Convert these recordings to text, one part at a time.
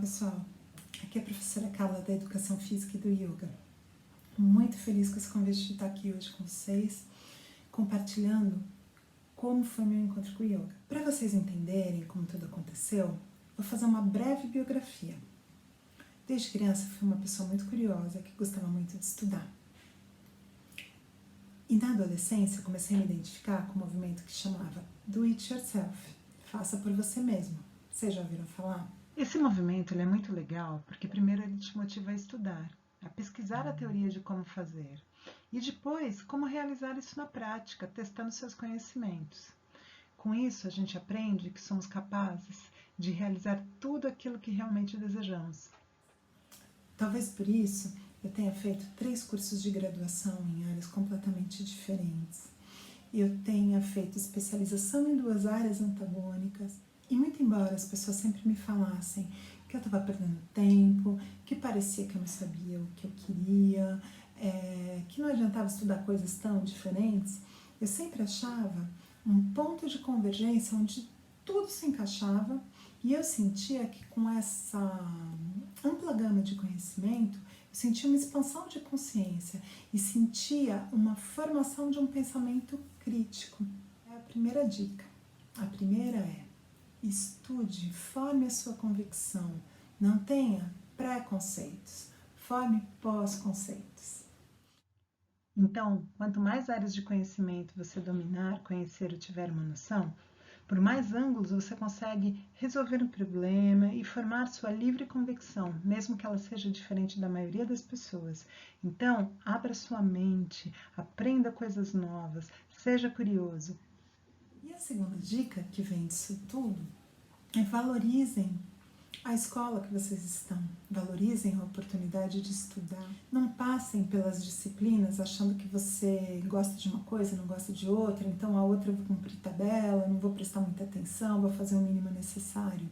pessoal, aqui é a professora Carla da Educação Física e do Yoga. Muito feliz com esse convite de estar aqui hoje com vocês, compartilhando como foi meu encontro com o Yoga. Para vocês entenderem como tudo aconteceu, vou fazer uma breve biografia. Desde criança fui uma pessoa muito curiosa, que gostava muito de estudar. E na adolescência comecei a me identificar com um movimento que chamava Do It Yourself, faça por você mesmo. Vocês já ouviram falar? Esse movimento ele é muito legal porque primeiro ele te motiva a estudar, a pesquisar a teoria de como fazer e depois como realizar isso na prática, testando seus conhecimentos. Com isso a gente aprende que somos capazes de realizar tudo aquilo que realmente desejamos. Talvez por isso eu tenha feito 3 cursos de graduação em áreas completamente diferentes. Eu tenha feito especialização em 2 áreas antagônicas. E muito embora as pessoas sempre me falassem que eu estava perdendo tempo, que parecia que eu não sabia o que eu queria, que não adiantava estudar coisas tão diferentes, eu sempre achava um ponto de convergência onde tudo se encaixava e eu sentia que com essa ampla gama de conhecimento, eu sentia uma expansão de consciência e sentia uma formação de um pensamento crítico. É a primeira dica. A primeira é: estude, forme a sua convicção, não tenha preconceitos, forme pós-conceitos. Então, quanto mais áreas de conhecimento você dominar, conhecer ou tiver uma noção, por mais ângulos você consegue resolver um problema e formar sua livre convicção, mesmo que ela seja diferente da maioria das pessoas. Então, abra sua mente, aprenda coisas novas, seja curioso. E a segunda dica que vem disso tudo é: valorizem a escola que vocês estão, valorizem a oportunidade de estudar. Não passem pelas disciplinas achando que você gosta de uma coisa, não gosta de outra, então a outra eu vou cumprir tabela, não vou prestar muita atenção, vou fazer o mínimo necessário.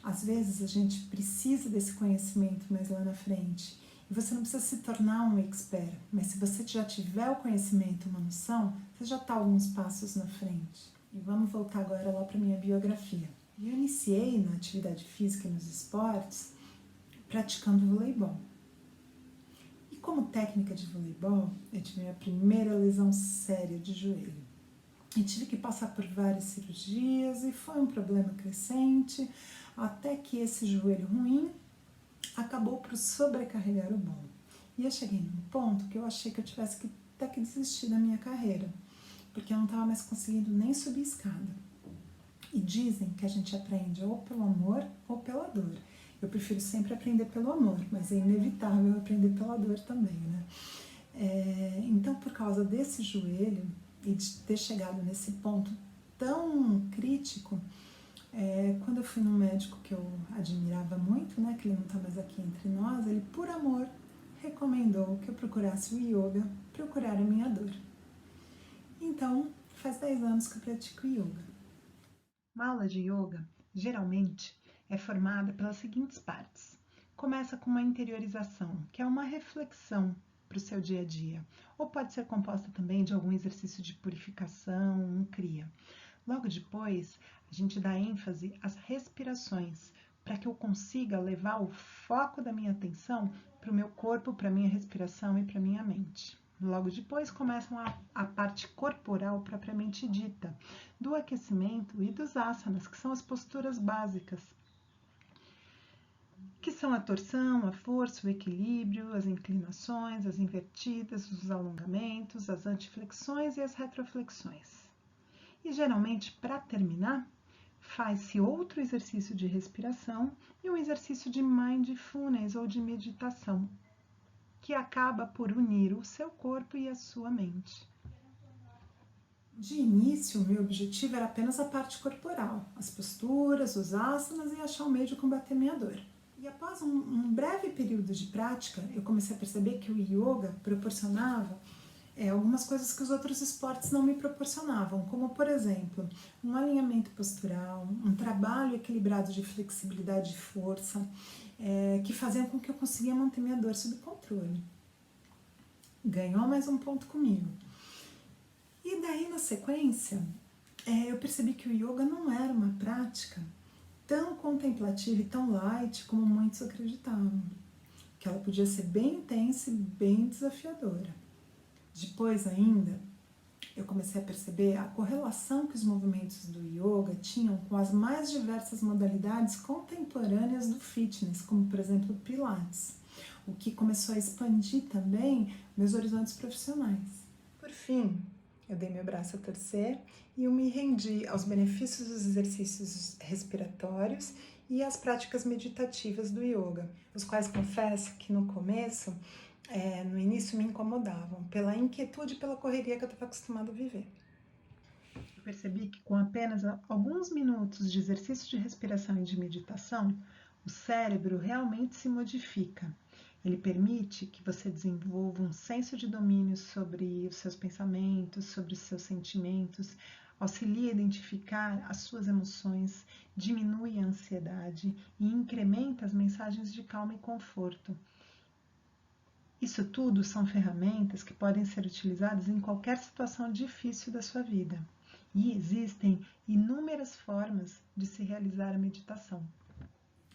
Às vezes a gente precisa desse conhecimento mais lá na frente. E você não precisa se tornar um expert, mas se você já tiver o conhecimento, uma noção, você já está alguns passos na frente. E vamos voltar agora lá para a minha biografia. Eu iniciei na atividade física e nos esportes praticando voleibol. E como técnica de voleibol, eu tive minha primeira lesão séria de joelho. E tive que passar por várias cirurgias e foi um problema crescente, até que esse joelho ruim acabou por sobrecarregar o bom. E eu cheguei num ponto que eu achei que eu tivesse que até que desistir da minha carreira, porque eu não estava mais conseguindo nem subir escada. E dizem que a gente aprende ou pelo amor ou pela dor. Eu prefiro sempre aprender pelo amor, mas é inevitável aprender pela dor também, né? Então, por causa desse joelho e de ter chegado nesse ponto tão crítico, quando eu fui num médico que eu admirava muito, né, que ele não está mais aqui entre nós, ele, por amor, recomendou que eu procurasse o yoga para curar a minha dor. Então, faz 10 anos que eu pratico yoga. Uma aula de yoga, geralmente, é formada pelas seguintes partes. Começa com uma interiorização, que é uma reflexão para o seu dia a dia, ou pode ser composta também de algum exercício de purificação, um kriya. Logo depois, a gente dá ênfase às respirações, para que eu consiga levar o foco da minha atenção para o meu corpo, para a minha respiração e para a minha mente. Logo depois começam a parte corporal propriamente dita, do aquecimento e dos asanas, que são as posturas básicas, que são a torção, a força, o equilíbrio, as inclinações, as invertidas, os alongamentos, as antiflexões e as retroflexões. E geralmente, para terminar, faz-se outro exercício de respiração e um exercício de mindfulness ou de meditação, que acaba por unir o seu corpo e a sua mente. De início, o meu objetivo era apenas a parte corporal, as posturas, os asanas e achar um meio de combater minha dor. E após um breve período de prática, eu comecei a perceber que o yoga proporcionava algumas coisas que os outros esportes não me proporcionavam, como, por exemplo, um alinhamento postural, um trabalho equilibrado de flexibilidade e força, que faziam com que eu conseguia manter minha dor sob controle. Ganhou mais um ponto comigo. E daí, na sequência, eu percebi que o yoga não era uma prática tão contemplativa e tão light como muitos acreditavam, que ela podia ser bem intensa e bem desafiadora. Depois ainda, eu comecei a perceber a correlação que os movimentos do yoga tinham com as mais diversas modalidades contemporâneas do fitness, como por exemplo o Pilates, o que começou a expandir também meus horizontes profissionais. Por fim, eu dei meu braço a torcer e eu me rendi aos benefícios dos exercícios respiratórios e às práticas meditativas do yoga, os quais confesso que no começo, no início me incomodavam, pela inquietude e pela correria que eu estava acostumada a viver. Eu percebi que com apenas alguns minutos de exercício de respiração e de meditação, o cérebro realmente se modifica. Ele permite que você desenvolva um senso de domínio sobre os seus pensamentos, sobre os seus sentimentos, auxilia a identificar as suas emoções, diminui a ansiedade e incrementa as mensagens de calma e conforto. Isso tudo são ferramentas que podem ser utilizadas em qualquer situação difícil da sua vida. E existem inúmeras formas de se realizar a meditação.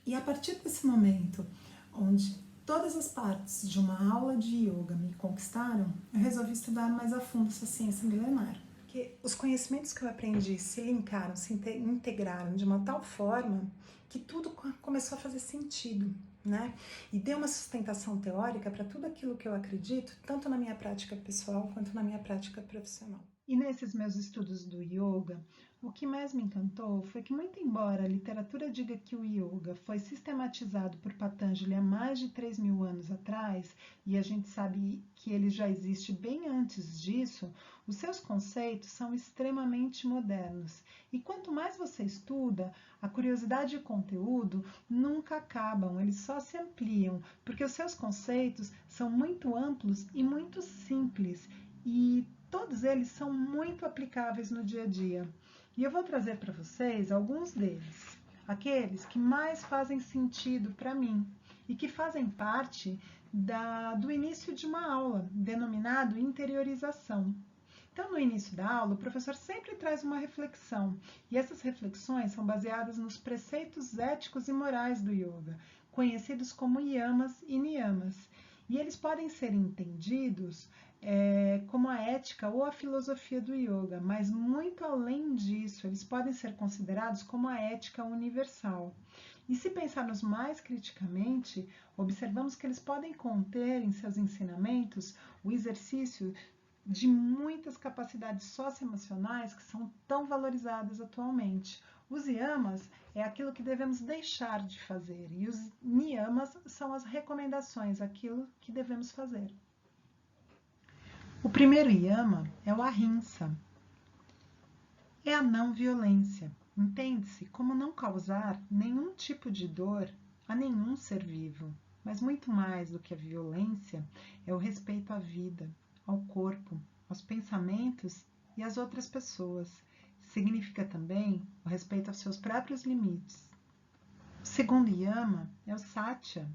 E a partir desse momento, onde todas as partes de uma aula de yoga me conquistaram, eu resolvi estudar mais a fundo essa ciência milenar. Porque os conhecimentos que eu aprendi se linkaram, se integraram de uma tal forma que tudo começou a fazer sentido, né? E deu uma sustentação teórica para tudo aquilo que eu acredito, tanto na minha prática pessoal quanto na minha prática profissional. E nesses meus estudos do yoga, o que mais me encantou foi que, muito embora a literatura diga que o yoga foi sistematizado por Patanjali há mais de 3.000 anos atrás, e a gente sabe que ele já existe bem antes disso, os seus conceitos são extremamente modernos. E quanto mais você estuda, a curiosidade e o conteúdo nunca acabam, eles só se ampliam, porque os seus conceitos são muito amplos e muito simples, e todos eles são muito aplicáveis no dia a dia. E eu vou trazer para vocês alguns deles, aqueles que mais fazem sentido para mim e que fazem parte do início de uma aula, denominado interiorização. Então, no início da aula, o professor sempre traz uma reflexão, e essas reflexões são baseadas nos preceitos éticos e morais do yoga, conhecidos como yamas e niyamas. E eles podem ser entendidos como a ética ou a filosofia do yoga, mas muito além disso, eles podem ser considerados como a ética universal. E se pensarmos mais criticamente, observamos que eles podem conter em seus ensinamentos o exercício de muitas capacidades socioemocionais que são tão valorizadas atualmente. Os yamas é aquilo que devemos deixar de fazer e os niyamas são as recomendações, aquilo que devemos fazer. O primeiro yama é o ahimsa, é a não violência. Entende-se como não causar nenhum tipo de dor a nenhum ser vivo, mas muito mais do que a violência é o respeito à vida, ao corpo, aos pensamentos e às outras pessoas. Significa também o respeito aos seus próprios limites. O segundo yama é o satya.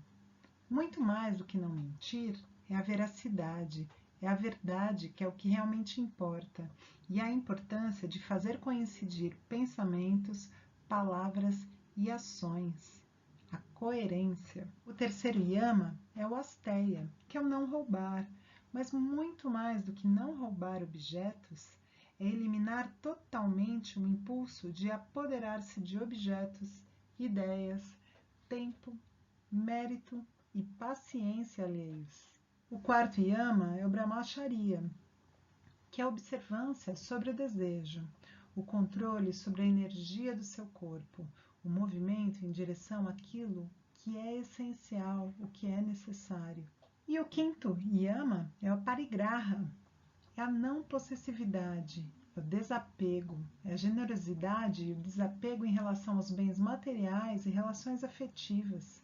Muito mais do que não mentir, é a veracidade, é a verdade que é o que realmente importa, e a importância de fazer coincidir pensamentos, palavras e ações. A coerência. O terceiro yama é o asteya, que é o não roubar, mas muito mais do que não roubar objetos, é eliminar totalmente o impulso de apoderar-se de objetos, ideias, tempo, mérito e paciência alheios. O quarto yama é o brahmacharya, que é a observância sobre o desejo, o controle sobre a energia do seu corpo, o movimento em direção àquilo que é essencial, o que é necessário. E o quinto yama é o parigraha, é a não possessividade, é o desapego, é a generosidade e o desapego em relação aos bens materiais e relações afetivas.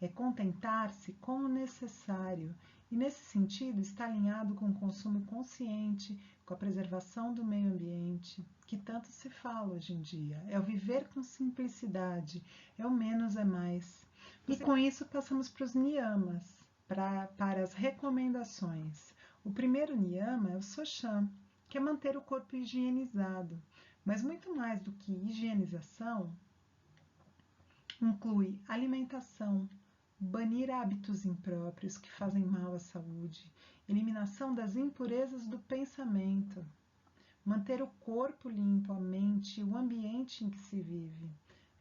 É contentar-se com o necessário e, nesse sentido, está alinhado com o consumo consciente, com a preservação do meio ambiente, que tanto se fala hoje em dia. É o viver com simplicidade, é o menos é mais. E com isso passamos para os niyamas, para as recomendações. O primeiro niyama é o Sochan, que é manter o corpo higienizado. Mas muito mais do que higienização, Inclui alimentação, banir hábitos impróprios que fazem mal à saúde, eliminação das impurezas do pensamento, manter o corpo limpo, a mente e o ambiente em que se vive.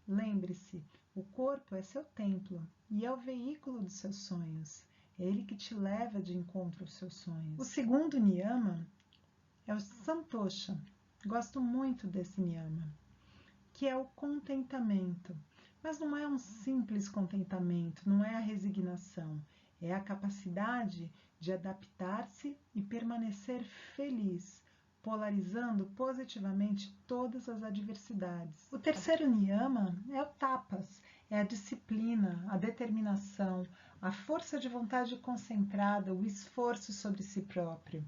Lembre-se, o corpo é seu templo e é o veículo dos seus sonhos. É ele que te leva de encontro aos seus sonhos. O segundo niyama é o santosha. Gosto muito desse niyama, que é o contentamento. Mas não é um simples contentamento, não é a resignação. É a capacidade de adaptar-se e permanecer feliz, polarizando positivamente todas as adversidades. O terceiro niyama é o tapas, é a disciplina, a determinação, a força de vontade concentrada, o esforço sobre si próprio.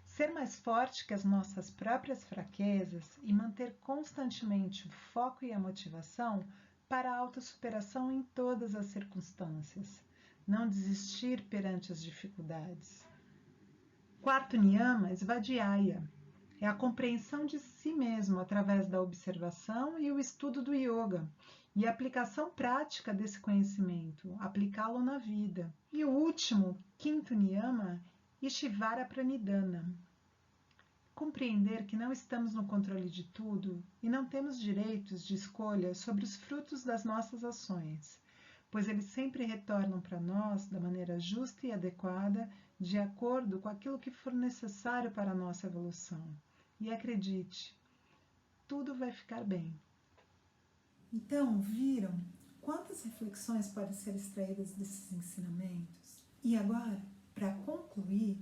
Ser mais forte que as nossas próprias fraquezas e manter constantemente o foco e a motivação para a autossuperação em todas as circunstâncias. Não desistir perante as dificuldades. Quarto niyama, svadhyaya. É a compreensão de si mesmo através da observação e o estudo do yoga, e a aplicação prática desse conhecimento, aplicá-lo na vida. E o último, quinto niyama, Ishvara Pranidhana. Compreender que não estamos no controle de tudo e não temos direitos de escolha sobre os frutos das nossas ações, pois eles sempre retornam para nós da maneira justa e adequada, de acordo com aquilo que for necessário para a nossa evolução. E acredite, tudo vai ficar bem. Então, viram quantas reflexões podem ser extraídas desses ensinamentos? E agora, para concluir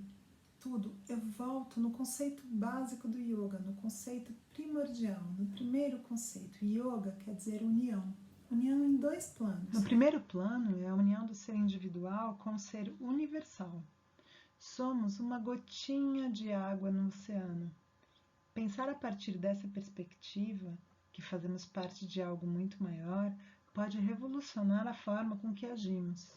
tudo, eu volto no conceito básico do yoga, no conceito primordial, no primeiro conceito. Yoga quer dizer união. União em dois planos. No primeiro plano é a união do ser individual com o ser universal. Somos uma gotinha de água no oceano. Pensar a partir dessa perspectiva, que fazemos parte de algo muito maior, pode revolucionar a forma com que agimos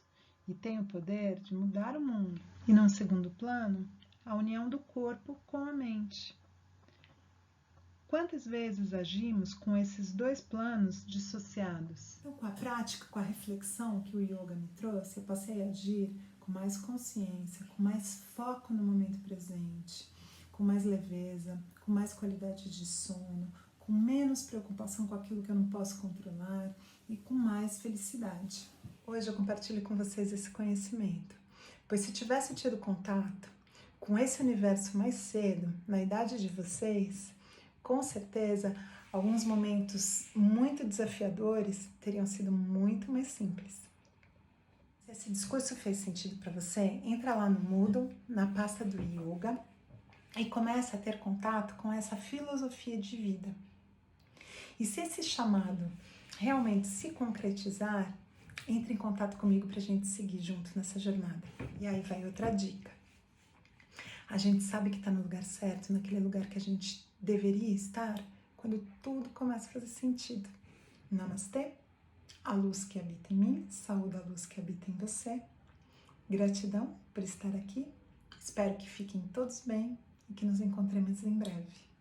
e tem o poder de mudar o mundo. E num segundo plano, a união do corpo com a mente. Quantas vezes agimos com esses dois planos dissociados? Então, com a prática, com a reflexão que o yoga me trouxe, eu passei a agir com mais consciência, com mais foco no momento presente, com mais leveza, com mais qualidade de sono, com menos preocupação com aquilo que eu não posso controlar e com mais felicidade. Hoje eu compartilho com vocês esse conhecimento, pois se tivesse tido contato com esse universo mais cedo, na idade de vocês, com certeza alguns momentos muito desafiadores teriam sido muito mais simples. Se esse discurso fez sentido para você, entra lá no Moodle, na pasta do Yoga, e começa a ter contato com essa filosofia de vida. E se esse chamado realmente se concretizar, entre em contato comigo para a gente seguir junto nessa jornada. E aí vai outra dica. A gente sabe que está no lugar certo, naquele lugar que a gente deveria estar, quando tudo começa a fazer sentido. Namastê, a luz que habita em mim, saúde a luz que habita em você. Gratidão por estar aqui, espero que fiquem todos bem e que nos encontremos em breve.